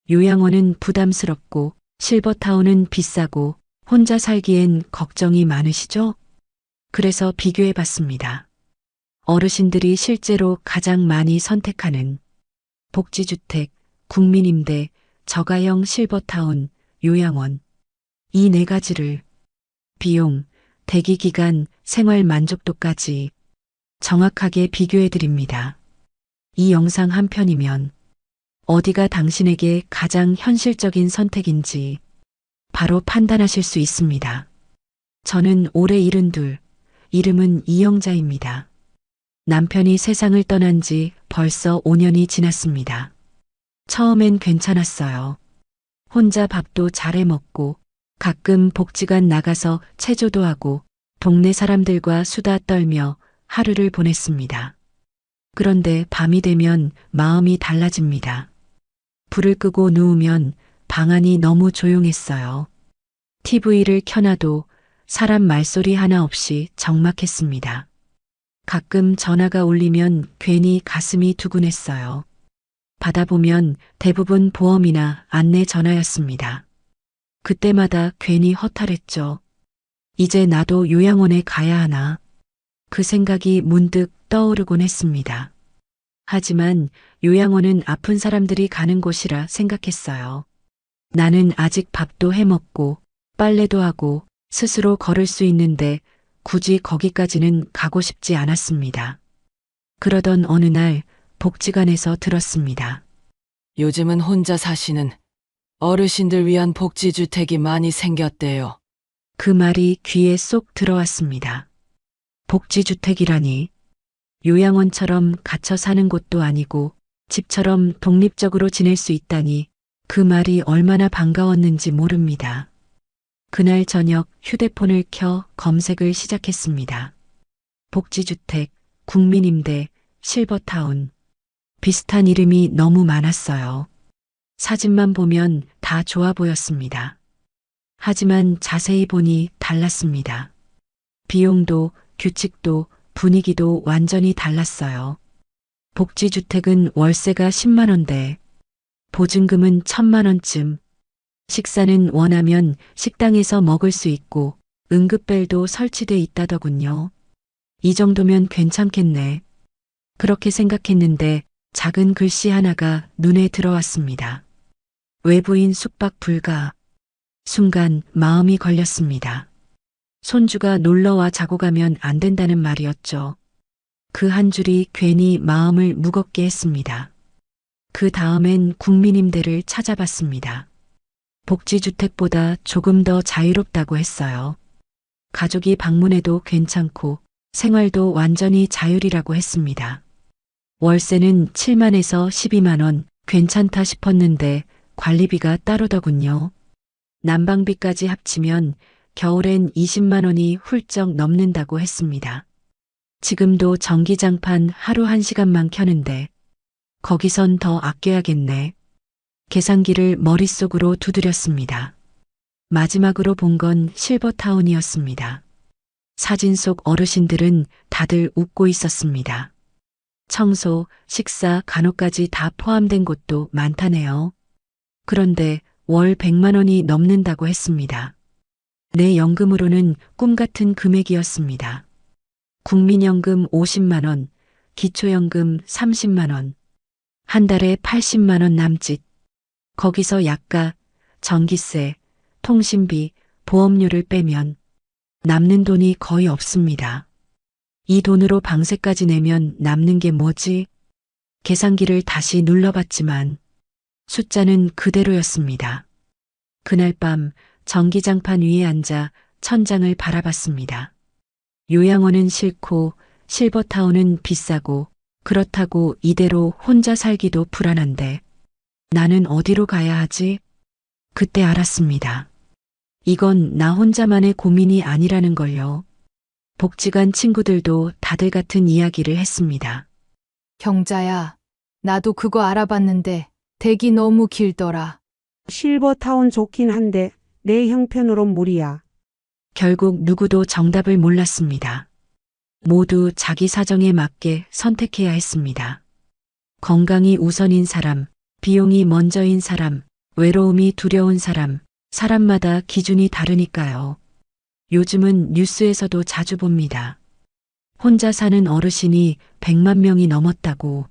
요양원은 부담스럽고 실버타운은 비싸고 혼자 살기엔 걱정이 많으시죠? 그래서 비교해 봤습니다. 어르신들이 실제로 가장 많이 선택하는 복지주택, 국민임대, 저가형 실버타운, 요양원. 이 네 가지를 비용, 대기기간, 생활 만족도까지 정확하게 비교해 드립니다. 이 영상 한 편이면 어디가 당신에게 가장 현실적인 선택인지 바로 판단하실 수 있습니다. 저는 올해 72, 이름은 이영자입니다. 남편이 세상을 떠난 지 벌써 5년이 지났습니다. 처음엔 괜찮았어요. 혼자 밥도 잘해 먹고 가끔 복지관 나가서 체조도 하고 동네 사람들과 수다 떨며 하루를 보냈습니다. 그런데 밤이 되면 마음이 달라집니다. 불을 끄고 누우면 방 안이 너무 조용했어요. TV를 켜놔도 사람 말소리 하나 없이 적막했습니다. 가끔 전화가 울리면 괜히 가슴이 두근했어요. 받아보면 대부분 보험이나 안내 전화였습니다. 그때마다 괜히 허탈했죠. 이제 나도 요양원에 가야 하나. 그 생각이 문득 떠오르곤 했습니다. 하지만 요양원은 아픈 사람들이 가는 곳이라 생각했어요. 나는 아직 밥도 해 먹고 빨래도 하고 스스로 걸을 수 있는데 굳이 거기까지는 가고 싶지 않았습니다. 그러던 어느 날 복지관에서 들었습니다. 요즘은 혼자 사시는 어르신들 위한 복지주택이 많이 생겼대요. 그 말이 귀에 쏙 들어왔습니다. 복지주택이라니. 요양원처럼 갇혀 사는 곳도 아니고 집처럼 독립적으로 지낼 수 있다니 그 말이 얼마나 반가웠는지 모릅니다. 그날 저녁 휴대폰을 켜 검색을 시작했습니다. 복지주택, 국민임대, 실버타운. 비슷한 이름이 너무 많았어요. 사진만 보면 다 좋아 보였습니다. 하지만 자세히 보니 달랐습니다. 비용도 규칙도 분위기도 완전히 달랐어요. 복지주택은 월세가 10만 원대, 보증금은 1,000만 원쯤, 식사는 원하면 식당에서 먹을 수 있고 응급벨도 설치돼 있다더군요. 이 정도면 괜찮겠네. 그렇게 생각했는데 작은 글씨 하나가 눈에 들어왔습니다. 외부인 숙박 불가. 순간 마음이 걸렸습니다. 손주가 놀러와 자고 가면 안 된다는 말이었죠. 그 한 줄이 괜히 마음을 무겁게 했습니다. 그 다음엔 국민임대를 찾아봤습니다. 복지주택보다 조금 더 자유롭다고 했어요. 가족이 방문해도 괜찮고 생활도 완전히 자율이라고 했습니다. 월세는 7만에서 12만 원, 괜찮다 싶었는데 관리비가 따로더군요. 난방비까지 합치면 겨울엔 20만 원이 훌쩍 넘는다고 했습니다. 지금도 전기장판 하루 1시간만 켜는데 거기선 더 아껴야겠네. 계산기를 머릿속으로 두드렸습니다. 마지막으로 본 건 실버타운이었습니다. 사진 속 어르신들은 다들 웃고 있었습니다. 청소, 식사, 간호까지 다 포함된 곳도 많다네요. 그런데 월 100만 원이 넘는다고 했습니다. 내 연금으로는 꿈 같은 금액이었습니다. 국민연금 50만 원, 기초연금 30만 원, 한 달에 80만 원 남짓. 거기서 약가, 전기세, 통신비, 보험료를 빼면 남는 돈이 거의 없습니다. 이 돈으로 방세까지 내면 남는 게 뭐지? 계산기를 다시 눌러봤지만 숫자는 그대로였습니다. 그날 밤 전기장판 위에 앉아 천장을 바라봤습니다. 요양원은 싫고 실버타운은 비싸고 그렇다고 이대로 혼자 살기도 불안한데 나는 어디로 가야 하지? 그때 알았습니다. 이건 나 혼자만의 고민이 아니라는 걸요. 복지관 친구들도 다들 같은 이야기를 했습니다. 경자야, 나도 그거 알아봤는데 대기 너무 길더라. 실버타운 좋긴 한데 내 형편으론 무리야. 결국 누구도 정답을 몰랐습니다. 모두 자기 사정에 맞게 선택해야 했습니다. 건강이 우선인 사람, 비용이 먼저인 사람, 외로움이 두려운 사람, 사람마다 기준이 다르니까요. 요즘은 뉴스에서도 자주 봅니다. 혼자 사는 어르신이 100만 명이 넘었다고.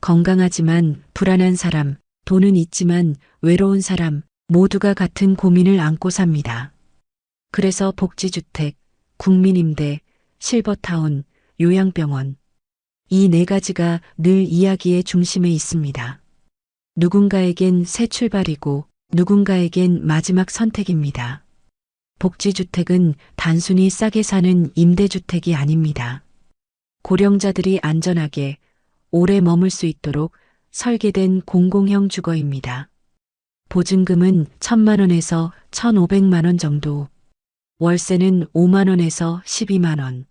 건강하지만 불안한 사람, 돈은 있지만 외로운 사람, 모두가 같은 고민을 안고 삽니다. 그래서 복지주택, 국민임대, 실버타운, 요양병원. 이 네 가지가 늘 이야기의 중심에 있습니다. 누군가에겐 새 출발이고 누군가에겐 마지막 선택입니다. 복지주택은 단순히 싸게 사는 임대주택이 아닙니다. 고령자들이 안전하게 오래 머물 수 있도록 설계된 공공형 주거입니다. 보증금은 1,000만 원에서 1,500만 원 정도, 월세는 5만 원에서 12만 원,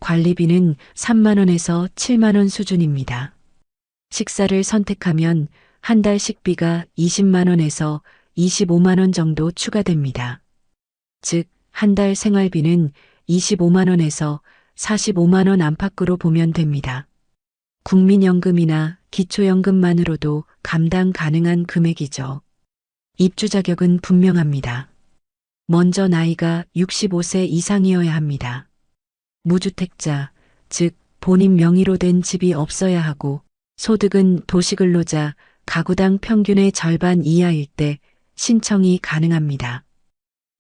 관리비는 3만 원에서 7만 원 수준입니다. 식사를 선택하면 한 달 식비가 20만 원에서 25만 원 정도 추가됩니다. 즉, 한 달 생활비는 25만 원에서 45만 원 안팎으로 보면 됩니다. 국민연금이나 기초연금만으로도 감당 가능한 금액이죠. 입주 자격은 분명합니다. 먼저 나이가 65세 이상이어야 합니다. 무주택자, 즉 본인 명의로 된 집이 없어야 하고 소득은 도시근로자, 가구당 평균의 절반 이하일 때 신청이 가능합니다.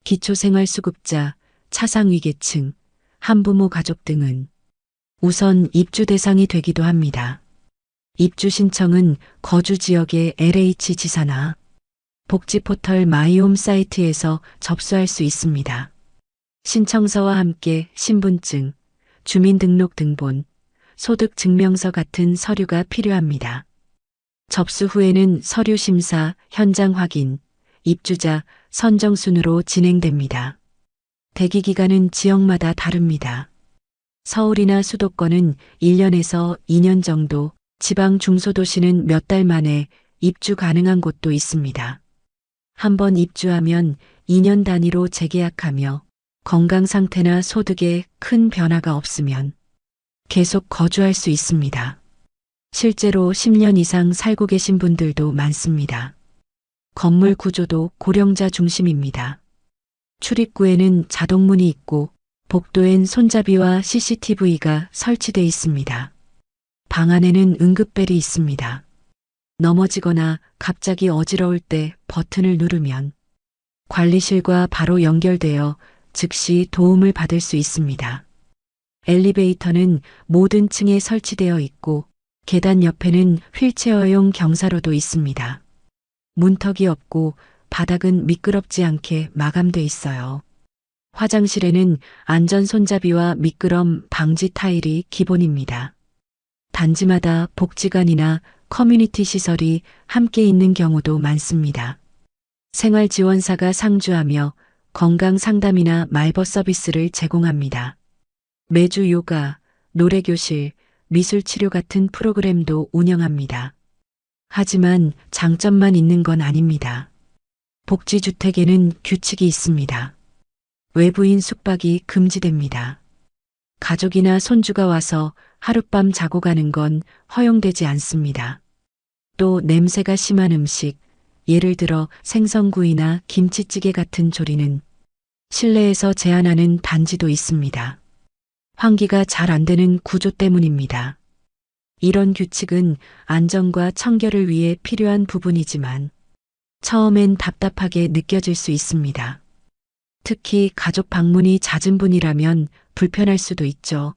기초생활수급자, 차상위계층, 한부모 가족 등은 우선 입주 대상이 되기도 합니다. 입주 신청은 거주 지역의 LH지사나 복지포털 마이홈 사이트에서 접수할 수 있습니다. 신청서와 함께 신분증, 주민등록등본, 소득증명서 같은 서류가 필요합니다. 접수 후에는 서류 심사, 현장 확인, 입주자 선정 순으로 진행됩니다. 대기 기간은 지역마다 다릅니다. 서울이나 수도권은 1년에서 2년 정도, 지방 중소도시는 몇 달 만에 입주 가능한 곳도 있습니다. 한번 입주하면 2년 단위로 재계약하며 건강 상태나 소득에 큰 변화가 없으면 계속 거주할 수 있습니다. 실제로 10년 이상 살고 계신 분들도 많습니다. 건물 구조도 고령자 중심입니다. 출입구에는 자동문이 있고 복도엔 손잡이와 CCTV가 설치돼 있습니다. 방 안에는 응급벨이 있습니다. 넘어지거나 갑자기 어지러울 때 버튼을 누르면 관리실과 바로 연결되어 즉시 도움을 받을 수 있습니다. 엘리베이터는 모든 층에 설치되어 있고 계단 옆에는 휠체어용 경사로도 있습니다. 문턱이 없고 바닥은 미끄럽지 않게 마감돼 있어요. 화장실에는 안전 손잡이와 미끄럼 방지 타일이 기본입니다. 단지마다 복지관이나 커뮤니티 시설이 함께 있는 경우도 많습니다. 생활지원사가 상주하며 건강 상담이나 말벗 서비스를 제공합니다. 매주 요가, 노래교실, 미술치료 같은 프로그램도 운영합니다. 하지만 장점만 있는 건 아닙니다. 복지주택에는 규칙이 있습니다. 외부인 숙박이 금지됩니다. 가족이나 손주가 와서 하룻밤 자고 가는 건 허용되지 않습니다. 또 냄새가 심한 음식, 예를 들어 생선구이나 김치찌개 같은 조리는 실내에서 제한하는 단지도 있습니다. 환기가 잘 안 되는 구조 때문입니다. 이런 규칙은 안전과 청결을 위해 필요한 부분이지만 처음엔 답답하게 느껴질 수 있습니다. 특히 가족 방문이 잦은 분이라면 불편할 수도 있죠.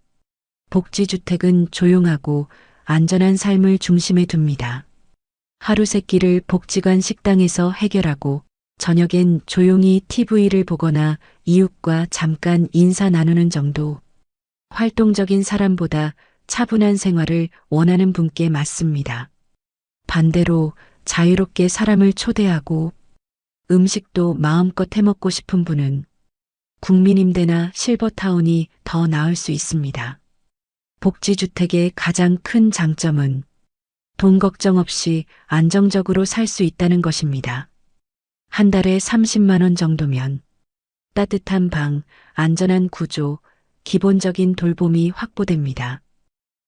복지주택은 조용하고 안전한 삶을 중심에 둡니다. 하루 세끼를 복지관 식당에서 해결하고 저녁엔 조용히 TV를 보거나 이웃과 잠깐 인사 나누는 정도. 활동적인 사람보다 차분한 생활을 원하는 분께 맞습니다. 반대로 자유롭게 사람을 초대하고 음식도 마음껏 해먹고 싶은 분은 국민임대나 실버타운이 더 나을 수 있습니다. 복지주택의 가장 큰 장점은 돈 걱정 없이 안정적으로 살 수 있다는 것입니다. 한 달에 30만 원 정도면 따뜻한 방, 안전한 구조, 기본적인 돌봄이 확보됩니다.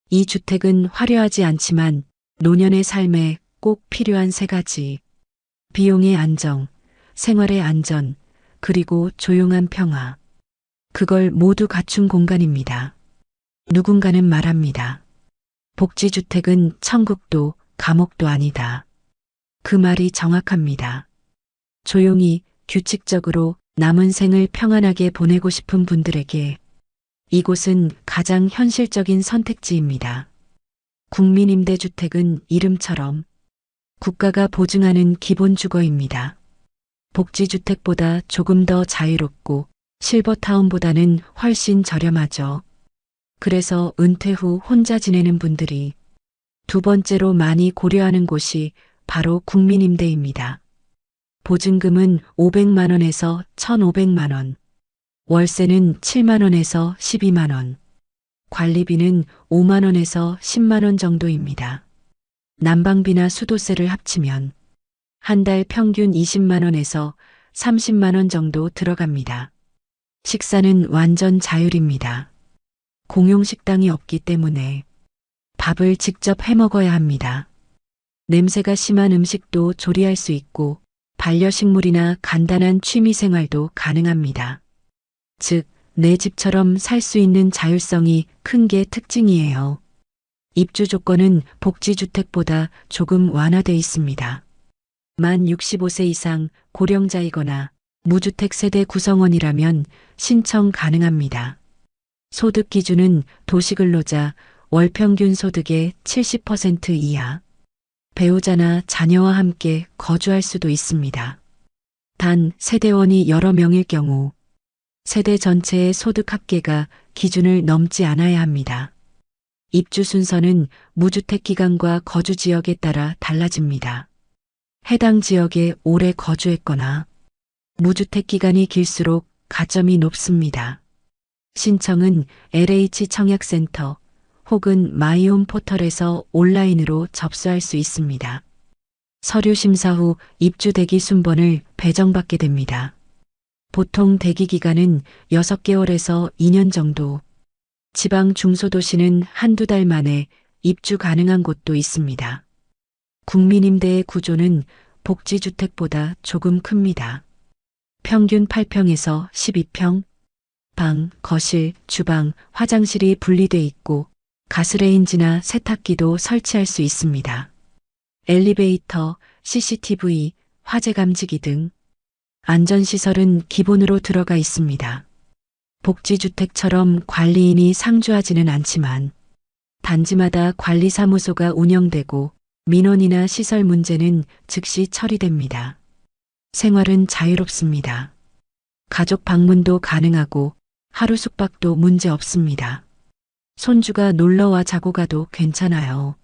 이 주택은 화려하지 않지만 노년의 삶에 꼭 필요한 세 가지. 비용의 안정, 생활의 안전, 그리고 조용한 평화. 그걸 모두 갖춘 공간입니다. 누군가는 말합니다. 복지주택은 천국도 감옥도 아니다. 그 말이 정확합니다. 조용히 규칙적으로 남은 생을 평안하게 보내고 싶은 분들에게 이곳은 가장 현실적인 선택지입니다. 국민임대주택은 이름처럼 국가가 보증하는 기본 주거입니다. 복지주택보다 조금 더 자유롭고 실버타운보다는 훨씬 저렴하죠. 그래서 은퇴 후 혼자 지내는 분들이 두 번째로 많이 고려하는 곳이 바로 국민임대입니다. 보증금은 500만 원에서 1,500만 원, 월세는 7만 원에서 12만 원, 관리비는 5만 원에서 10만 원 정도입니다. 난방비나 수도세를 합치면 한 달 평균 20만 원에서 30만 원 정도 들어갑니다. 식사는 완전 자율입니다. 공용 식당이 없기 때문에 밥을 직접 해 먹어야 합니다. 냄새가 심한 음식도 조리할 수 있고 반려식물이나 간단한 취미 생활도 가능합니다. 즉, 내 집처럼 살 수 있는 자율성이 큰 게 특징이에요. 입주 조건은 복지주택보다 조금 완화돼 있습니다. 만 65세 이상 고령자이거나 무주택 세대 구성원이라면 신청 가능합니다. 소득 기준은 도시근로자 월 평균 소득의 70% 이하, 배우자나 자녀와 함께 거주할 수도 있습니다. 단 세대원이 여러 명일 경우 세대 전체의 소득 합계가 기준을 넘지 않아야 합니다. 입주 순서는 무주택 기간과 거주 지역에 따라 달라집니다. 해당 지역에 오래 거주했거나 무주택 기간이 길수록 가점이 높습니다. 신청은 LH 청약센터 혹은 마이홈 포털에서 온라인으로 접수할 수 있습니다. 서류 심사 후 입주 대기 순번을 배정받게 됩니다. 보통 대기 기간은 6개월에서 2년 정도, 지방 중소도시는 한두 달 만에 입주 가능한 곳도 있습니다. 국민임대의 구조는 복지주택보다 조금 큽니다. 평균 8평에서 12평, 방, 거실, 주방, 화장실이 분리돼 있고 가스레인지나 세탁기도 설치할 수 있습니다. 엘리베이터, CCTV, 화재 감지기 등 안전시설은 기본으로 들어가 있습니다. 복지주택처럼 관리인이 상주하지는 않지만 단지마다 관리사무소가 운영되고 민원이나 시설 문제는 즉시 처리됩니다. 생활은 자유롭습니다. 가족 방문도 가능하고 하루 숙박도 문제 없습니다. 손주가 놀러와 자고 가도 괜찮아요.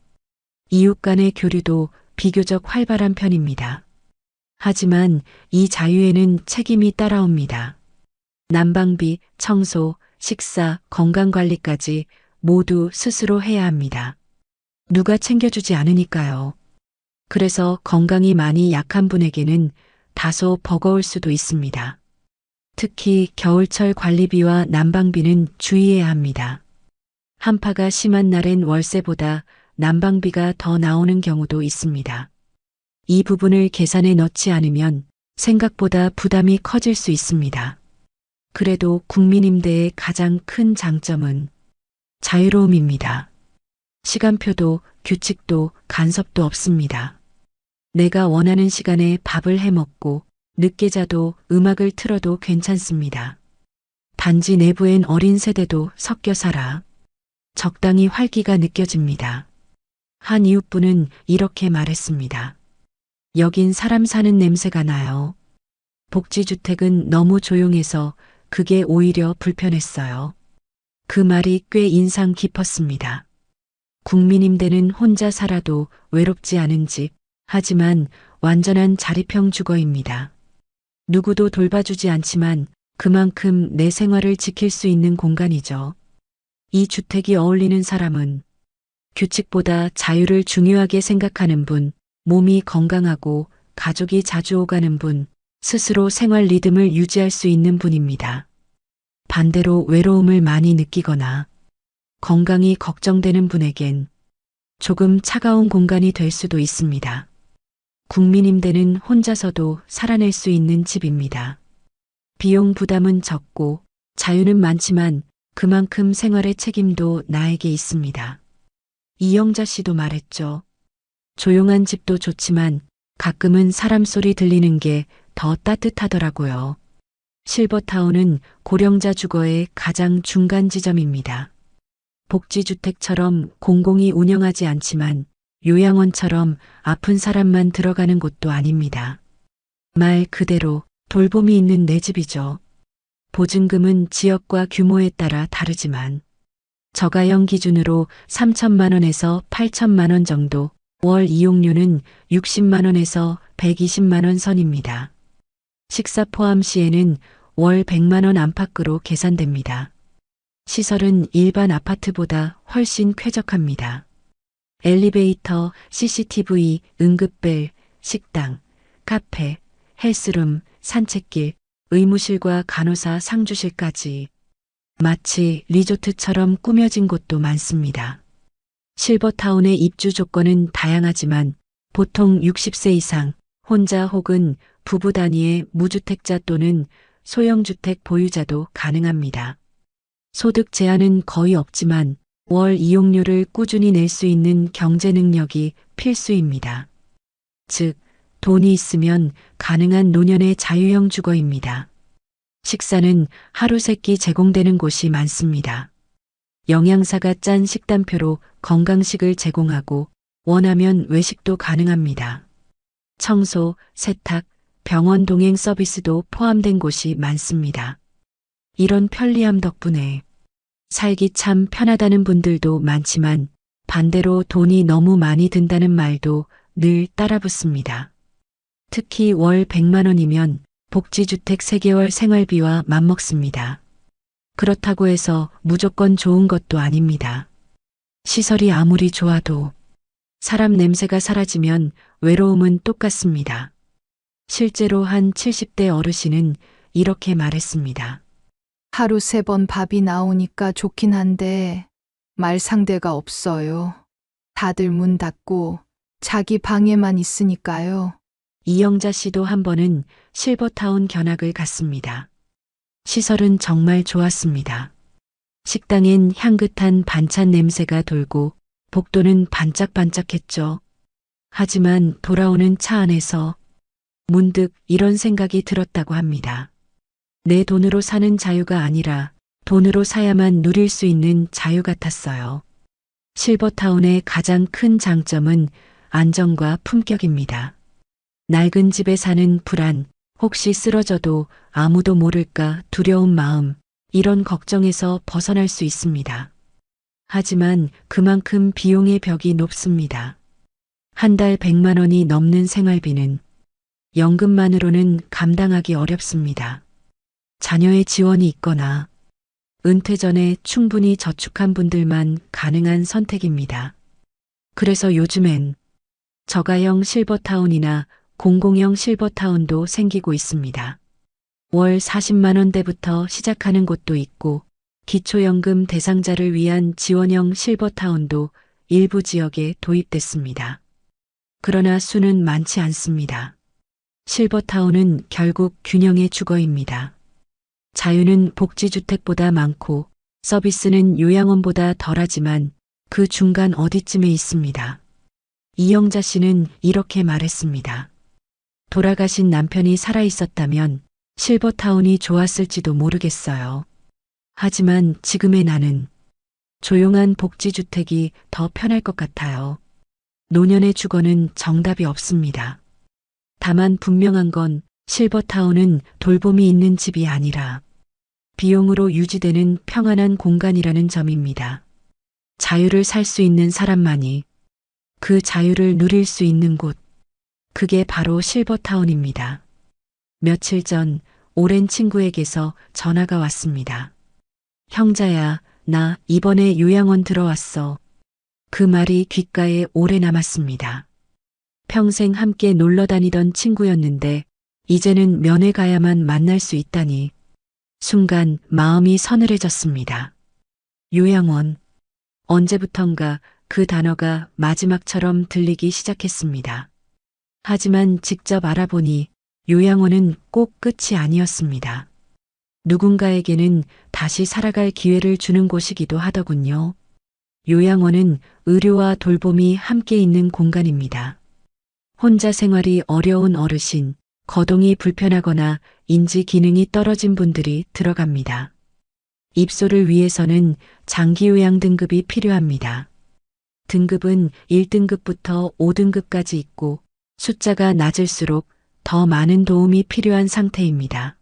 이웃 간의 교류도 비교적 활발한 편입니다. 하지만 이 자유에는 책임이 따라옵니다. 난방비, 청소, 식사, 건강관리까지 모두 스스로 해야 합니다. 누가 챙겨주지 않으니까요. 그래서 건강이 많이 약한 분에게는 다소 버거울 수도 있습니다. 특히 겨울철 관리비와 난방비는 주의해야 합니다. 한파가 심한 날엔 월세보다 난방비가 더 나오는 경우도 있습니다. 이 부분을 계산에 넣지 않으면 생각보다 부담이 커질 수 있습니다. 그래도 국민임대의 가장 큰 장점은 자유로움입니다. 시간표도 규칙도 간섭도 없습니다. 내가 원하는 시간에 밥을 해 먹고 늦게 자도 음악을 틀어도 괜찮습니다. 단지 내부엔 어린 세대도 섞여 살아 적당히 활기가 느껴집니다. 한 이웃분은 이렇게 말했습니다. 여긴 사람 사는 냄새가 나요. 복지주택은 너무 조용해서 그게 오히려 불편했어요. 그 말이 꽤 인상 깊었습니다. 국민임대는 혼자 살아도 외롭지 않은 집, 하지만 완전한 자립형 주거입니다. 누구도 돌봐주지 않지만 그만큼 내 생활을 지킬 수 있는 공간이죠. 이 주택이 어울리는 사람은 규칙보다 자유를 중요하게 생각하는 분, 몸이 건강하고 가족이 자주 오가는 분, 스스로 생활 리듬을 유지할 수 있는 분입니다. 반대로 외로움을 많이 느끼거나 건강이 걱정되는 분에겐 조금 차가운 공간이 될 수도 있습니다. 국민임대는 혼자서도 살아낼 수 있는 집입니다. 비용 부담은 적고 자유는 많지만 그만큼 생활의 책임도 나에게 있습니다. 이영자 씨도 말했죠. 조용한 집도 좋지만 가끔은 사람 소리 들리는 게 더 따뜻하더라고요. 실버타운은 고령자 주거의 가장 중간 지점입니다. 복지주택처럼 공공이 운영하지 않지만 요양원처럼 아픈 사람만 들어가는 곳도 아닙니다. 말 그대로 돌봄이 있는 내 집이죠. 보증금은 지역과 규모에 따라 다르지만 저가형 기준으로 3천만 원에서 8천만 원 정도, 월 이용료는 60만 원에서 120만 원 선입니다. 식사 포함 시에는 월 100만 원 안팎으로 계산됩니다. 시설은 일반 아파트보다 훨씬 쾌적합니다. 엘리베이터, CCTV, 응급벨, 식당, 카페, 헬스룸, 산책길, 의무실과 간호사 상주실까지 마치 리조트처럼 꾸며진 곳도 많습니다. 실버타운의 입주 조건은 다양하지만 보통 60세 이상, 혼자 혹은 부부 단위의 무주택자 또는 소형주택 보유자도 가능합니다. 소득 제한은 거의 없지만 월 이용료를 꾸준히 낼 수 있는 경제 능력이 필수입니다. 즉, 돈이 있으면 가능한 노년의 자유형 주거입니다. 식사는 하루 세 끼 제공되는 곳이 많습니다. 영양사가 짠 식단표로 건강식을 제공하고 원하면 외식도 가능합니다. 청소, 세탁, 병원 동행 서비스도 포함된 곳이 많습니다. 이런 편리함 덕분에 살기 참 편하다는 분들도 많지만 반대로 돈이 너무 많이 든다는 말도 늘 따라붙습니다. 특히 월 100만 원이면 복지주택 3개월 생활비와 맞먹습니다. 그렇다고 해서 무조건 좋은 것도 아닙니다. 시설이 아무리 좋아도 사람 냄새가 사라지면 외로움은 똑같습니다. 실제로 한 70대 어르신은 이렇게 말했습니다. 하루 3번 밥이 나오니까 좋긴 한데 말 상대가 없어요. 다들 문 닫고 자기 방에만 있으니까요. 이영자 씨도 한 번은 실버타운 견학을 갔습니다. 시설은 정말 좋았습니다. 식당엔 향긋한 반찬 냄새가 돌고 복도는 반짝반짝했죠. 하지만 돌아오는 차 안에서 문득 이런 생각이 들었다고 합니다. 내 돈으로 사는 자유가 아니라 돈으로 사야만 누릴 수 있는 자유 같았어요. 실버타운의 가장 큰 장점은 안정과 품격입니다. 낡은 집에 사는 불안, 혹시 쓰러져도 아무도 모를까 두려운 마음, 이런 걱정에서 벗어날 수 있습니다. 하지만 그만큼 비용의 벽이 높습니다. 한 달 100만 원이 넘는 생활비는 연금만으로는 감당하기 어렵습니다. 자녀의 지원이 있거나 은퇴 전에 충분히 저축한 분들만 가능한 선택입니다. 그래서 요즘엔 저가형 실버타운이나 공공형 실버타운도 생기고 있습니다. 월 40만 원대부터 시작하는 곳도 있고 기초연금 대상자를 위한 지원형 실버타운도 일부 지역에 도입됐습니다. 그러나 수는 많지 않습니다. 실버타운은 결국 균형의 주거입니다. 자유는 복지주택보다 많고 서비스는 요양원보다 덜하지만 그 중간 어디쯤에 있습니다. 이영자 씨는 이렇게 말했습니다. 돌아가신 남편이 살아있었다면 실버타운이 좋았을지도 모르겠어요. 하지만 지금의 나는 조용한 복지주택이 더 편할 것 같아요. 노년의 주거는 정답이 없습니다. 다만 분명한 건 실버타운은 돌봄이 있는 집이 아니라 비용으로 유지되는 평안한 공간이라는 점입니다. 자유를 살 수 있는 사람만이 그 자유를 누릴 수 있는 곳, 그게 바로 실버타운입니다. 며칠 전 오랜 친구에게서 전화가 왔습니다. 형자야, 나 이번에 요양원 들어왔어. 그 말이 귓가에 오래 남았습니다. 평생 함께 놀러 다니던 친구였는데 이제는 면회 가야만 만날 수 있다니 순간 마음이 서늘해졌습니다. 요양원. 언제부턴가 그 단어가 마지막처럼 들리기 시작했습니다. 하지만 직접 알아보니 요양원은 꼭 끝이 아니었습니다. 누군가에게는 다시 살아갈 기회를 주는 곳이기도 하더군요. 요양원은 의료와 돌봄이 함께 있는 공간입니다. 혼자 생활이 어려운 어르신, 거동이 불편하거나 인지 기능이 떨어진 분들이 들어갑니다. 입소를 위해서는 장기 요양 등급이 필요합니다. 등급은 1등급부터 5등급까지 있고 숫자가 낮을수록 더 많은 도움이 필요한 상태입니다.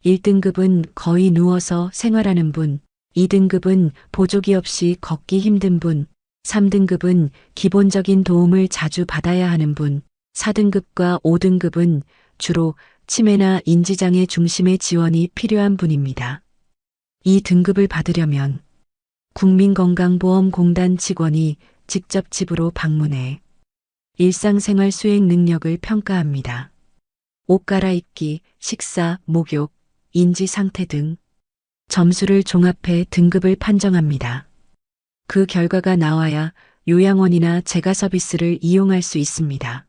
1등급은 거의 누워서 생활하는 분, 2등급은 보조기 없이 걷기 힘든 분, 3등급은 기본적인 도움을 자주 받아야 하는 분, 4등급과 5등급은 주로 치매나 인지장애 중심의 지원이 필요한 분입니다. 이 등급을 받으려면 국민건강보험공단 직원이 직접 집으로 방문해 일상생활 수행 능력을 평가합니다. 옷 갈아입기, 식사, 목욕, 인지 상태 등 점수를 종합해 등급을 판정합니다. 그 결과가 나와야 요양원이나 재가 서비스를 이용할 수 있습니다.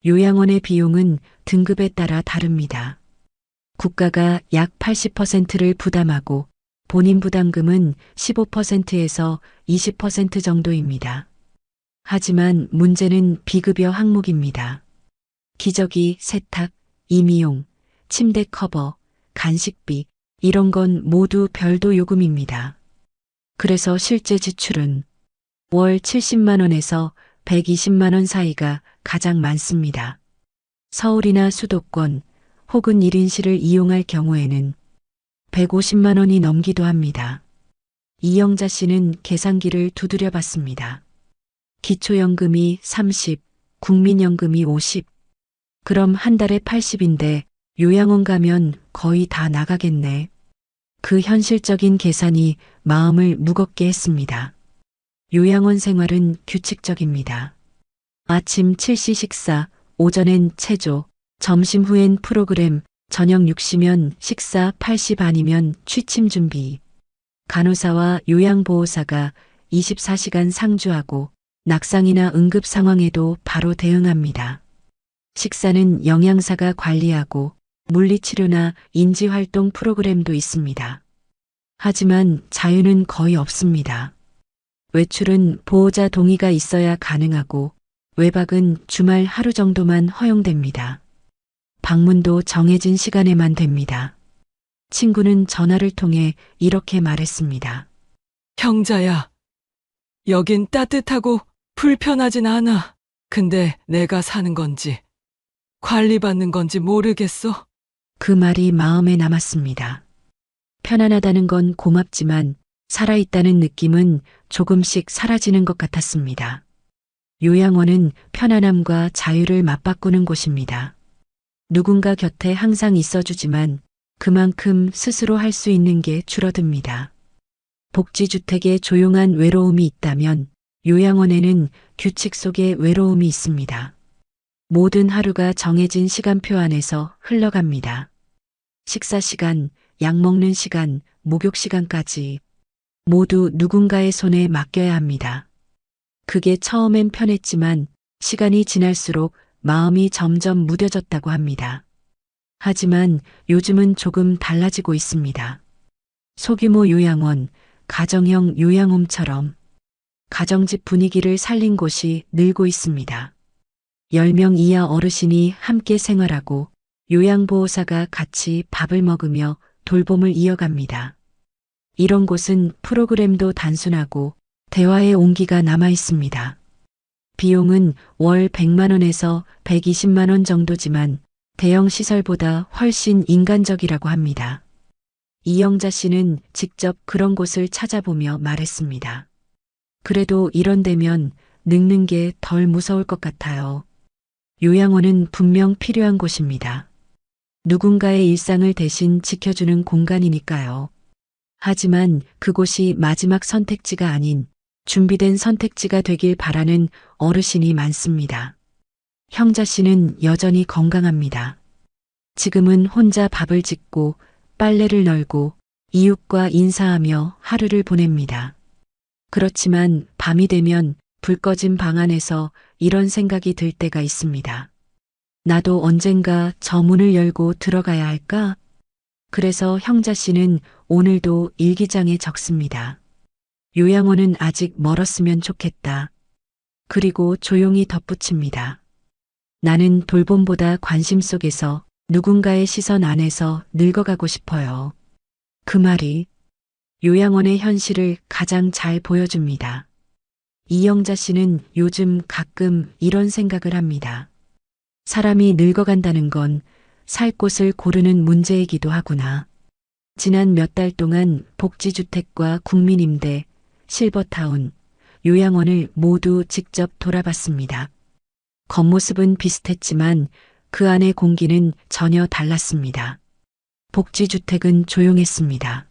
요양원의 비용은 등급에 따라 다릅니다. 국가가 약 80%를 부담하고 본인 부담금은 15%에서 20% 정도입니다. 하지만 문제는 비급여 항목입니다. 기저귀, 세탁, 임의용, 침대 커버, 간식비, 이런 건 모두 별도 요금입니다. 그래서 실제 지출은 월 70만 원에서 120만 원 사이가 가장 많습니다. 서울이나 수도권 혹은 1인실을 이용할 경우에는 150만 원이 넘기도 합니다. 이영자 씨는 계산기를 두드려 봤습니다. 기초연금이 30, 국민연금이 50. 그럼 한 달에 80인데 요양원 가면 거의 다 나가겠네. 그 현실적인 계산이 마음을 무겁게 했습니다. 요양원 생활은 규칙적입니다. 아침 7시 식사, 오전엔 체조, 점심 후엔 프로그램, 저녁 6시면 식사 8시 반이면 취침 준비. 간호사와 요양보호사가 24시간 상주하고 낙상이나 응급 상황에도 바로 대응합니다. 식사는 영양사가 관리하고 물리치료나 인지활동 프로그램도 있습니다. 하지만 자유는 거의 없습니다. 외출은 보호자 동의가 있어야 가능하고 외박은 주말 하루 정도만 허용됩니다. 방문도 정해진 시간에만 됩니다. 친구는 전화를 통해 이렇게 말했습니다. 형자야, 여긴 따뜻하고 불편하진 않아. 근데 내가 사는 건지 관리받는 건지 모르겠어. 그 말이 마음에 남았습니다. 편안하다는 건 고맙지만 살아있다는 느낌은 조금씩 사라지는 것 같았습니다. 요양원은 편안함과 자유를 맞바꾸는 곳입니다. 누군가 곁에 항상 있어주지만 그만큼 스스로 할 수 있는 게 줄어듭니다. 복지주택에 조용한 외로움이 있다면 요양원에는 규칙 속에 외로움이 있습니다. 모든 하루가 정해진 시간표 안에서 흘러갑니다. 식사 시간, 약 먹는 시간, 목욕 시간까지 모두 누군가의 손에 맡겨야 합니다. 그게 처음엔 편했지만 시간이 지날수록 마음이 점점 무뎌졌다고 합니다. 하지만 요즘은 조금 달라지고 있습니다. 소규모 요양원, 가정형 요양홈처럼 가정집 분위기를 살린 곳이 늘고 있습니다. 10명 이하 어르신이 함께 생활하고 요양보호사가 같이 밥을 먹으며 돌봄을 이어갑니다. 이런 곳은 프로그램도 단순하고 대화의 온기가 남아 있습니다. 비용은 월 100만 원에서 120만 원 정도지만 대형 시설보다 훨씬 인간적이라고 합니다. 이영자 씨는 직접 그런 곳을 찾아보며 말했습니다. 그래도 이런 데면 늙는 게 덜 무서울 것 같아요. 요양원은 분명 필요한 곳입니다. 누군가의 일상을 대신 지켜주는 공간이니까요. 하지만 그곳이 마지막 선택지가 아닌 준비된 선택지가 되길 바라는 어르신이 많습니다. 형자 씨는 여전히 건강합니다. 지금은 혼자 밥을 짓고 빨래를 널고 이웃과 인사하며 하루를 보냅니다. 그렇지만 밤이 되면 불 꺼진 방 안에서 이런 생각이 들 때가 있습니다. 나도 언젠가 저 문을 열고 들어가야 할까? 그래서 형자 씨는 오늘도 일기장에 적습니다. 요양원은 아직 멀었으면 좋겠다. 그리고 조용히 덧붙입니다. 나는 돌봄보다 관심 속에서 누군가의 시선 안에서 늙어가고 싶어요. 그 말이 요양원의 현실을 가장 잘 보여줍니다. 이영자 씨는 요즘 가끔 이런 생각을 합니다. 사람이 늙어간다는 건 살 곳을 고르는 문제이기도 하구나. 지난 몇 달 동안 복지주택과 국민임대, 실버타운, 요양원을 모두 직접 돌아봤습니다. 겉모습은 비슷했지만 그 안의 공기는 전혀 달랐습니다. 복지주택은 조용했습니다.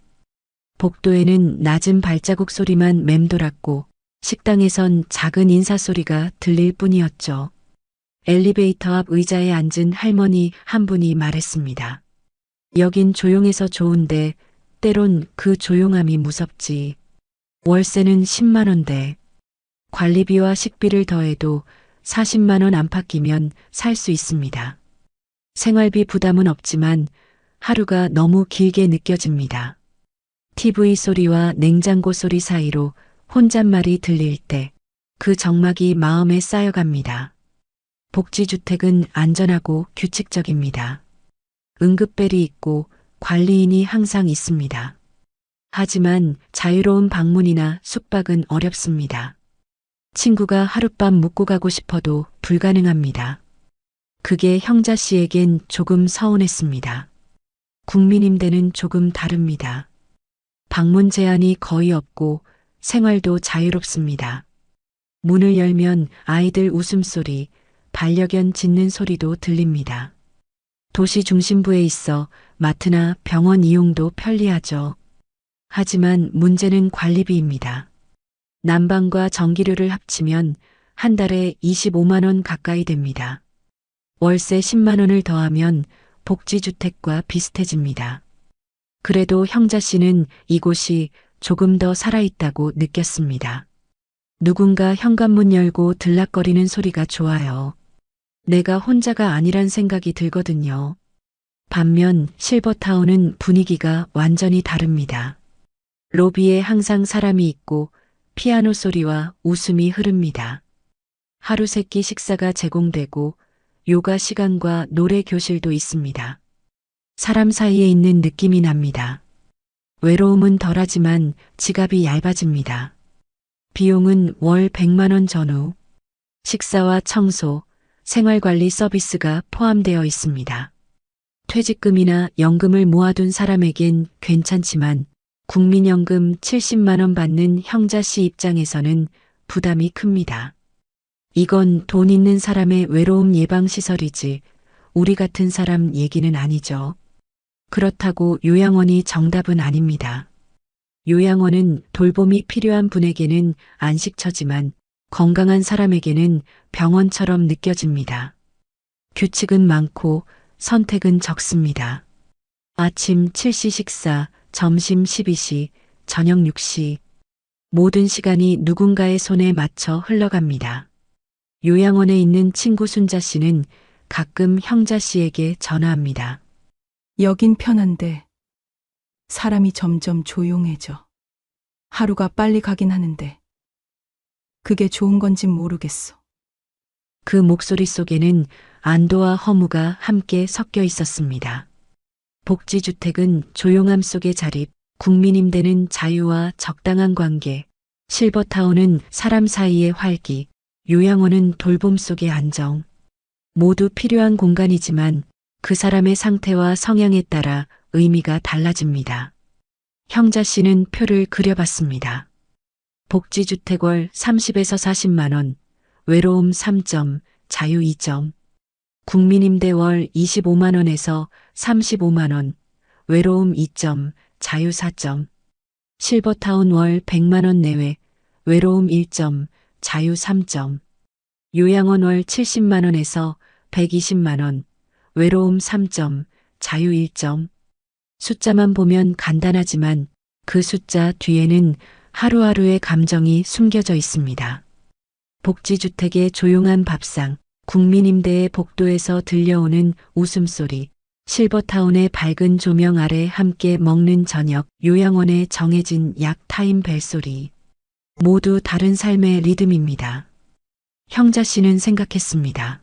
복도에는 낮은 발자국 소리만 맴돌았고 식당에선 작은 인사소리가 들릴 뿐이었죠. 엘리베이터 앞 의자에 앉은 할머니 한 분이 말했습니다. 여긴 조용해서 좋은데 때론 그 조용함이 무섭지. 월세는 10만 원대. 관리비와 식비를 더해도 40만 원 안팎이면 살 수 있습니다. 생활비 부담은 없지만 하루가 너무 길게 느껴집니다. TV 소리와 냉장고 소리 사이로 혼잣말이 들릴 때 그 정막이 마음에 쌓여갑니다. 복지주택은 안전하고 규칙적입니다. 응급벨이 있고 관리인이 항상 있습니다. 하지만 자유로운 방문이나 숙박은 어렵습니다. 친구가 하룻밤 묵고 가고 싶어도 불가능합니다. 그게 형자 씨에겐 조금 서운했습니다. 국민임대는 조금 다릅니다. 방문 제한이 거의 없고 생활도 자유롭습니다. 문을 열면 아이들 웃음소리, 반려견 짖는 소리도 들립니다. 도시 중심부에 있어 마트나 병원 이용도 편리하죠. 하지만 문제는 관리비입니다. 난방과 전기료를 합치면 한 달에 25만 원 가까이 됩니다. 월세 10만 원을 더하면 복지주택과 비슷해집니다. 그래도 형자 씨는 이곳이 조금 더 살아있다고 느꼈습니다. 누군가 현관문 열고 들락거리는 소리가 좋아요. 내가 혼자가 아니란 생각이 들거든요. 반면 실버타운은 분위기가 완전히 다릅니다. 로비에 항상 사람이 있고 피아노 소리와 웃음이 흐릅니다. 하루 세끼 식사가 제공되고 요가 시간과 노래 교실도 있습니다. 사람 사이에 있는 느낌이 납니다. 외로움은 덜하지만 지갑이 얇아집니다. 비용은 월 100만 원 전후. 식사와 청소, 생활관리 서비스가 포함되어 있습니다. 퇴직금이나 연금을 모아둔 사람에겐 괜찮지만 국민연금 70만 원 받는 형자 씨 입장에서는 부담이 큽니다. 이건 돈 있는 사람의 외로움 예방 시설이지 우리 같은 사람 얘기는 아니죠. 그렇다고 요양원이 정답은 아닙니다. 요양원은 돌봄이 필요한 분에게는 안식처지만 건강한 사람에게는 병원처럼 느껴집니다. 규칙은 많고 선택은 적습니다. 아침 7시 식사, 점심 12시, 저녁 6시. 모든 시간이 누군가의 손에 맞춰 흘러갑니다. 요양원에 있는 친구 순자 씨는 가끔 형자 씨에게 전화합니다. 여긴 편한데 사람이 점점 조용해져. 하루가 빨리 가긴 하는데 그게 좋은 건진 모르겠어. 그 목소리 속에는 안도와 허무가 함께 섞여 있었습니다. 복지주택은 조용함 속의 자립, 국민임대는 자유와 적당한 관계, 실버타운은 사람 사이의 활기, 요양원은 돌봄 속의 안정. 모두 필요한 공간이지만 그 사람의 상태와 성향에 따라 의미가 달라집니다. 형자 씨는 표를 그려봤습니다. 복지주택 월 30에서 40만 원, 외로움 3점, 자유 2점. 국민임대 월 25만 원에서 35만 원, 외로움 2점, 자유 4점. 실버타운 월 100만 원 내외, 외로움 1점, 자유 3점. 요양원 월 70만 원에서 120만 원, 외로움 3점, 자유 1점. 숫자만 보면 간단하지만 그 숫자 뒤에는 하루하루의 감정이 숨겨져 있습니다. 복지주택의 조용한 밥상, 국민임대의 복도에서 들려오는 웃음소리, 실버타운의 밝은 조명 아래 함께 먹는 저녁, 요양원의 정해진 약 타임 벨소리. 모두 다른 삶의 리듬입니다. 형자 씨는 생각했습니다.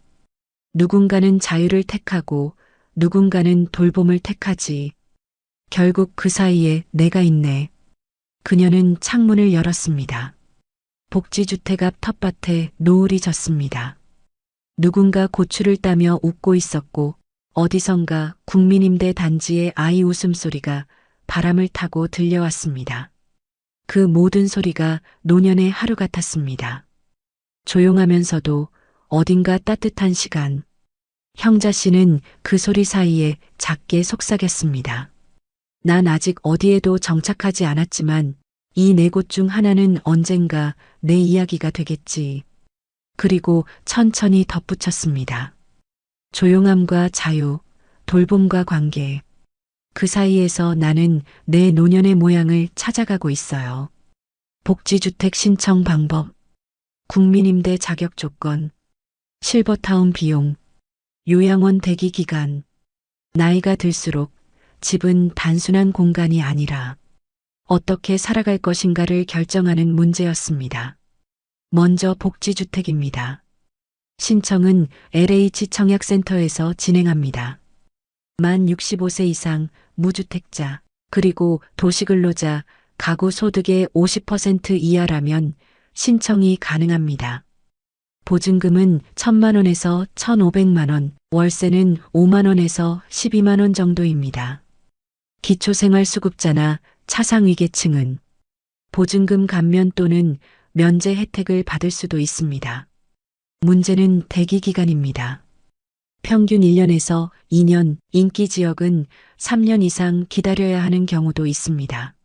누군가는 자유를 택하고 누군가는 돌봄을 택하지. 결국 그 사이에 내가 있네. 그녀는 창문을 열었습니다. 복지주택 앞 텃밭에 노을이 졌습니다. 누군가 고추를 따며 웃고 있었고 어디선가 국민임대 단지의 아이 웃음소리가 바람을 타고 들려왔습니다. 그 모든 소리가 노년의 하루 같았습니다. 조용하면서도 어딘가 따뜻한 시간. 형자 씨는 그 소리 사이에 작게 속삭였습니다. 난 아직 어디에도 정착하지 않았지만 이 네 곳 중 하나는 언젠가 내 이야기가 되겠지. 그리고 천천히 덧붙였습니다. 조용함과 자유, 돌봄과 관계. 그 사이에서 나는 내 노년의 모양을 찾아가고 있어요. 복지주택 신청 방법, 국민임대 자격 조건, 실버타운 비용, 요양원 대기 기간. 나이가 들수록 집은 단순한 공간이 아니라 어떻게 살아갈 것인가를 결정하는 문제였습니다. 먼저 복지주택입니다. 신청은 LH 청약센터에서 진행합니다. 만 65세 이상 무주택자, 그리고 도시근로자, 가구 소득의 50% 이하라면 신청이 가능합니다. 보증금은 1,000만 원에서 1,500만 원, 월세는 5만 원에서 12만 원 정도입니다. 기초생활수급자나 차상위계층은 보증금 감면 또는 면제 혜택을 받을 수도 있습니다. 문제는 대기 기간입니다. 평균 1년에서 2년, 인기 지역은 3년 이상 기다려야 하는 경우도 있습니다.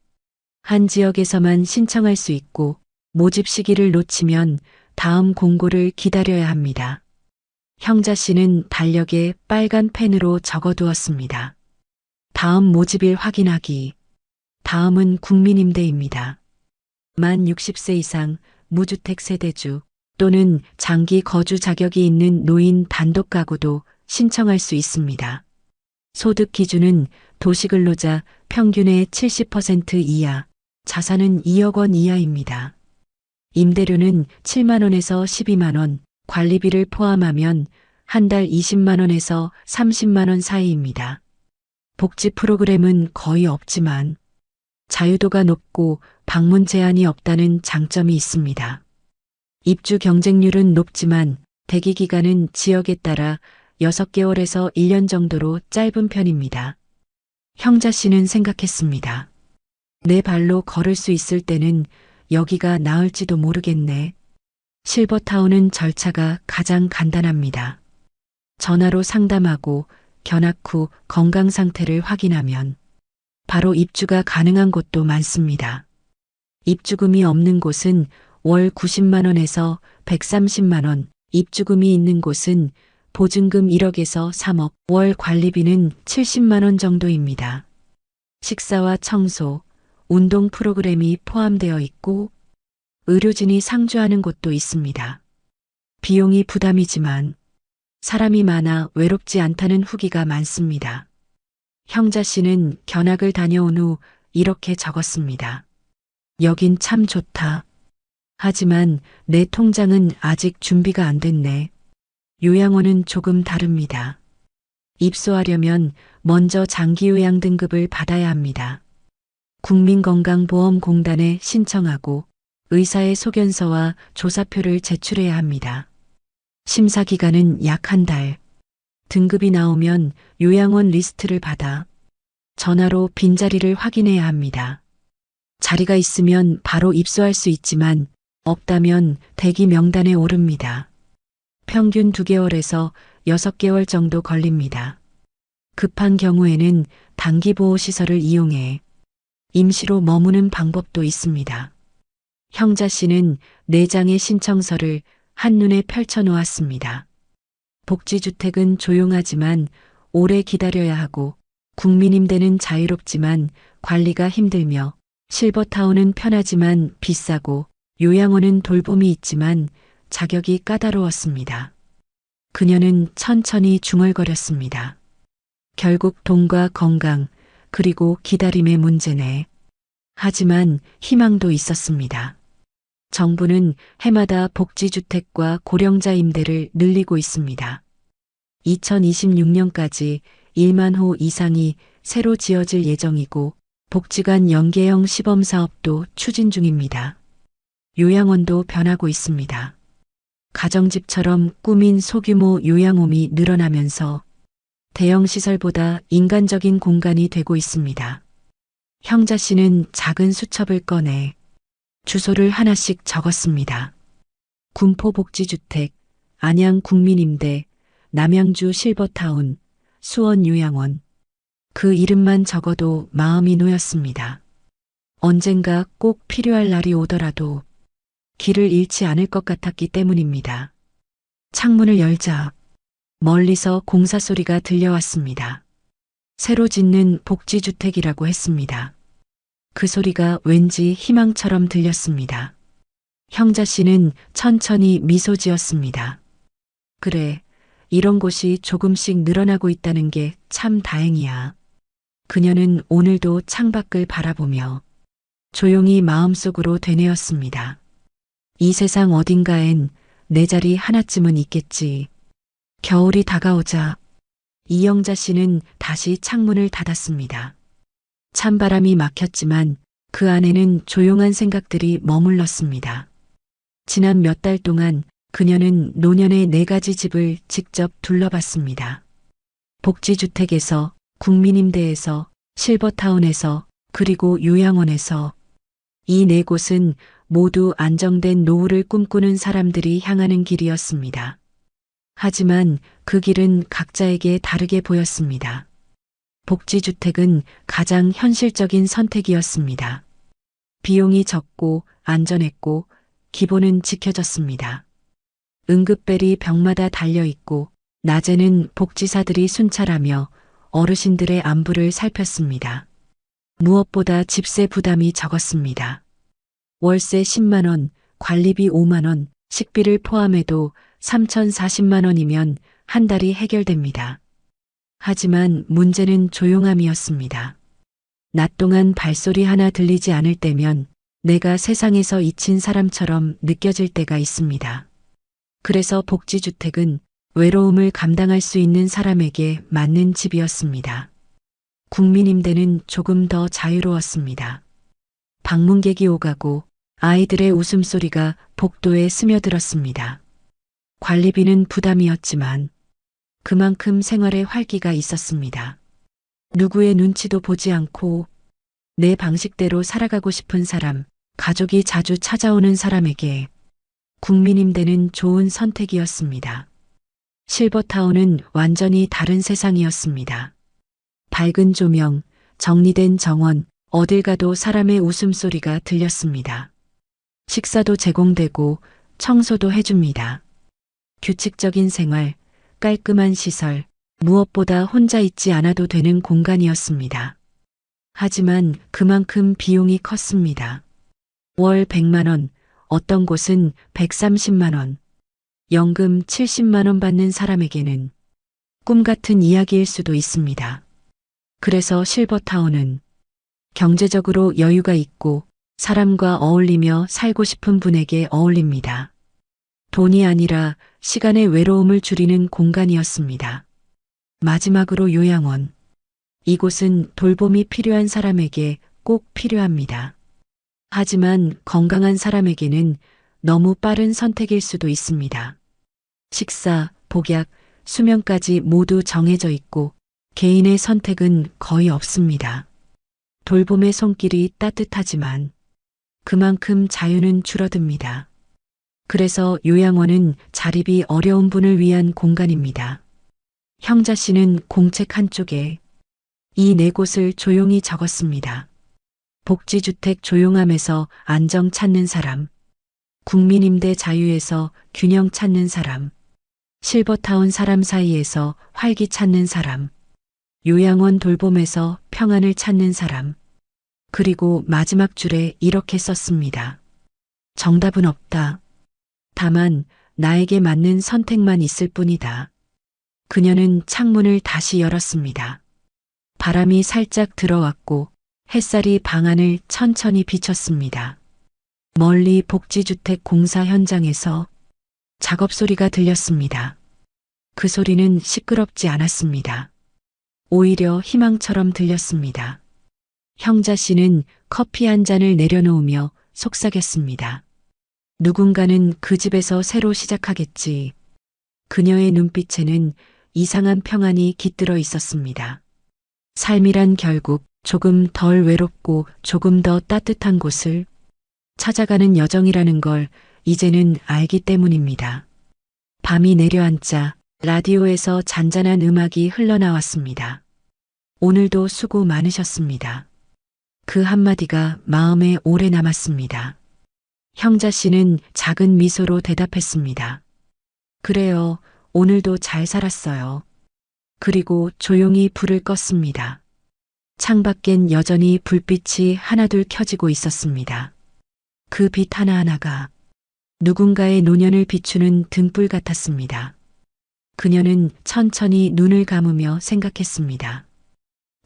한 지역에서만 신청할 수 있고 모집 시기를 놓치면 다음 공고를 기다려야 합니다. 형자 씨는 달력에 빨간 펜으로 적어두었습니다. 다음 모집일 확인하기. 다음은 국민임대입니다. 만 60세 이상 무주택 세대주 또는 장기 거주 자격이 있는 노인 단독 가구도 신청할 수 있습니다. 소득 기준은 도시근로자 평균의 70% 이하, 자산은 2억 원 이하입니다. 임대료는 7만 원에서 12만 원, 관리비를 포함하면 한 달 20만 원에서 30만 원 사이입니다. 복지 프로그램은 거의 없지만 자유도가 높고 방문 제한이 없다는 장점이 있습니다. 입주 경쟁률은 높지만 대기 기간은 지역에 따라 6개월에서 1년 정도로 짧은 편입니다. 형자 씨는 생각했습니다. 내 발로 걸을 수 있을 때는 여기가 나을지도 모르겠네. 실버타운은 절차가 가장 간단합니다. 전화로 상담하고 견학 후 건강 상태를 확인하면 바로 입주가 가능한 곳도 많습니다. 입주금이 없는 곳은 월 90만 원에서 130만 원, 입주금이 있는 곳은 보증금 1억에서 3억, 월 관리비는 70만 원 정도입니다. 식사와 청소, 운동 프로그램이 포함되어 있고 의료진이 상주하는 곳도 있습니다. 비용이 부담이지만 사람이 많아 외롭지 않다는 후기가 많습니다. 형자 씨는 견학을 다녀온 후 이렇게 적었습니다. 여긴 참 좋다. 하지만 내 통장은 아직 준비가 안 됐네. 요양원은 조금 다릅니다. 입소하려면 먼저 장기요양 등급을 받아야 합니다. 국민건강보험공단에 신청하고 의사의 소견서와 조사표를 제출해야 합니다. 심사 기간은 약 한 달. 등급이 나오면 요양원 리스트를 받아 전화로 빈자리를 확인해야 합니다. 자리가 있으면 바로 입소할 수 있지만 없다면 대기 명단에 오릅니다. 평균 2개월에서 6개월 정도 걸립니다. 급한 경우에는 단기보호시설을 이용해 임시로 머무는 방법도 있습니다. 형자 씨는 4장의 신청서를 한눈에 펼쳐놓았습니다. 복지주택은 조용하지만 오래 기다려야 하고 국민임대는 자유롭지만 관리가 힘들며 실버타운은 편하지만 비싸고 요양원은 돌봄이 있지만 자격이 까다로웠습니다. 그녀는 천천히 중얼거렸습니다. 결국 돈과 건강, 그리고 기다림의 문제네. 하지만 희망도 있었습니다. 정부는 해마다 복지주택과 고령자 임대를 늘리고 있습니다. 2026년까지 1만 호 이상이 새로 지어질 예정이고 복지관 연계형 시범사업도 추진 중입니다. 요양원도 변하고 있습니다. 가정집처럼 꾸민 소규모 요양홈이 늘어나면서 대형 시설보다 인간적인 공간이 되고 있습니다. 형자 씨는 작은 수첩을 꺼내 주소를 하나씩 적었습니다. 군포복지주택, 안양국민임대, 남양주 실버타운, 수원요양원. 그 이름만 적어도 마음이 놓였습니다. 언젠가 꼭 필요할 날이 오더라도 길을 잃지 않을 것 같았기 때문입니다. 창문을 열자 멀리서 공사 소리가 들려왔습니다. 새로 짓는 복지주택이라고 했습니다. 그 소리가 왠지 희망처럼 들렸습니다. 형자 씨는 천천히 미소 지었습니다. 그래, 이런 곳이 조금씩 늘어나고 있다는 게 참 다행이야. 그녀는 오늘도 창밖을 바라보며 조용히 마음속으로 되뇌었습니다. 이 세상 어딘가엔 내 자리 하나쯤은 있겠지. 겨울이 다가오자 이영자 씨는 다시 창문을 닫았습니다. 찬바람이 막혔지만 그 안에는 조용한 생각들이 머물렀습니다. 지난 몇 달 동안 그녀는 노년의 4가지 집을 직접 둘러봤습니다. 복지주택에서, 국민임대에서, 실버타운에서, 그리고 요양원에서. 이 4곳은 모두 안정된 노후를 꿈꾸는 사람들이 향하는 길이었습니다. 하지만 그 길은 각자에게 다르게 보였습니다. 복지주택은 가장 현실적인 선택이었습니다. 비용이 적고 안전했고 기본은 지켜졌습니다. 응급벨이 벽마다 달려있고 낮에는 복지사들이 순찰하며 어르신들의 안부를 살폈습니다. 무엇보다 집세 부담이 적었습니다. 월세 10만 원, 관리비 5만 원, 식비를 포함해도 3,040만 원이면 한 달이 해결됩니다. 하지만 문제는 조용함이었습니다. 낮 동안 발소리 하나 들리지 않을 때면 내가 세상에서 잊힌 사람처럼 느껴질 때가 있습니다. 그래서 복지주택은 외로움을 감당할 수 있는 사람에게 맞는 집이었습니다. 국민임대는 조금 더 자유로웠습니다. 방문객이 오가고 아이들의 웃음소리가 복도에 스며들었습니다. 관리비는 부담이었지만 그만큼 생활에 활기가 있었습니다. 누구의 눈치도 보지 않고 내 방식대로 살아가고 싶은 사람, 가족이 자주 찾아오는 사람에게 국민임대는 좋은 선택이었습니다. 실버타운은 완전히 다른 세상이었습니다. 밝은 조명, 정리된 정원, 어딜 가도 사람의 웃음소리가 들렸습니다. 식사도 제공되고 청소도 해줍니다. 규칙적인 생활, 깔끔한 시설, 무엇보다 혼자 있지 않아도 되는 공간이었습니다. 하지만 그만큼 비용이 컸습니다. 월 100만 원, 어떤 곳은 130만 원, 연금 70만 원 받는 사람에게는 꿈 같은 이야기일 수도 있습니다. 그래서 실버타운은 경제적으로 여유가 있고 사람과 어울리며 살고 싶은 분에게 어울립니다. 돈이 아니라 시간의 외로움을 줄이는 공간이었습니다. 마지막으로 요양원. 이곳은 돌봄이 필요한 사람에게 꼭 필요합니다. 하지만 건강한 사람에게는 너무 빠른 선택일 수도 있습니다. 식사, 복약, 수면까지 모두 정해져 있고 개인의 선택은 거의 없습니다. 돌봄의 손길이 따뜻하지만 그만큼 자유는 줄어듭니다. 그래서 요양원은 자립이 어려운 분을 위한 공간입니다. 형자 씨는 공책 한쪽에 이 4곳을 조용히 적었습니다. 복지주택 조용함에서 안정 찾는 사람, 국민임대 자유에서 균형 찾는 사람, 실버타운 사람 사이에서 활기 찾는 사람, 요양원 돌봄에서 평안을 찾는 사람, 그리고 마지막 줄에 이렇게 썼습니다. 정답은 없다. 다만 나에게 맞는 선택만 있을 뿐이다. 그녀는 창문을 다시 열었습니다. 바람이 살짝 들어왔고 햇살이 방 안을 천천히 비쳤습니다. 멀리 복지주택 공사 현장에서 작업 소리가 들렸습니다. 그 소리는 시끄럽지 않았습니다. 오히려 희망처럼 들렸습니다. 형자 씨는 커피 한 잔을 내려놓으며 속삭였습니다. 누군가는 그 집에서 새로 시작하겠지. 그녀의 눈빛에는 이상한 평안이 깃들어 있었습니다. 삶이란 결국 조금 덜 외롭고 조금 더 따뜻한 곳을 찾아가는 여정이라는 걸 이제는 알기 때문입니다. 밤이 내려앉자 라디오에서 잔잔한 음악이 흘러나왔습니다. 오늘도 수고 많으셨습니다. 그 한마디가 마음에 오래 남았습니다. 형자 씨는 작은 미소로 대답했습니다. 그래요, 오늘도 잘 살았어요. 그리고 조용히 불을 껐습니다. 창밖엔 여전히 불빛이 하나둘 켜지고 있었습니다. 그 빛 하나하나가 누군가의 노년을 비추는 등불 같았습니다. 그녀는 천천히 눈을 감으며 생각했습니다.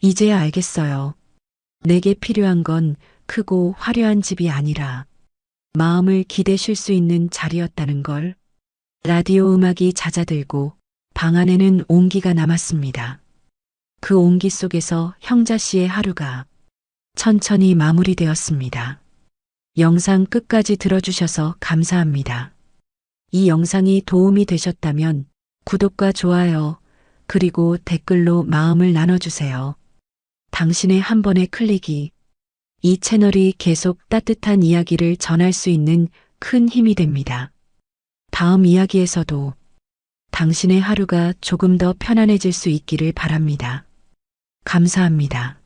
이제야 알겠어요. 내게 필요한 건 크고 화려한 집이 아니라 마음을 기대 쉴 수 있는 자리였다는 걸. 라디오 음악이 잦아들고 방 안에는 온기가 남았습니다. 그 온기 속에서 형자 씨의 하루가 천천히 마무리되었습니다. 영상 끝까지 들어주셔서 감사합니다. 이 영상이 도움이 되셨다면 구독과 좋아요, 그리고 댓글로 마음을 나눠주세요. 당신의 한 번의 클릭이 이 채널이 계속 따뜻한 이야기를 전할 수 있는 큰 힘이 됩니다. 다음 이야기에서도 당신의 하루가 조금 더 편안해질 수 있기를 바랍니다. 감사합니다.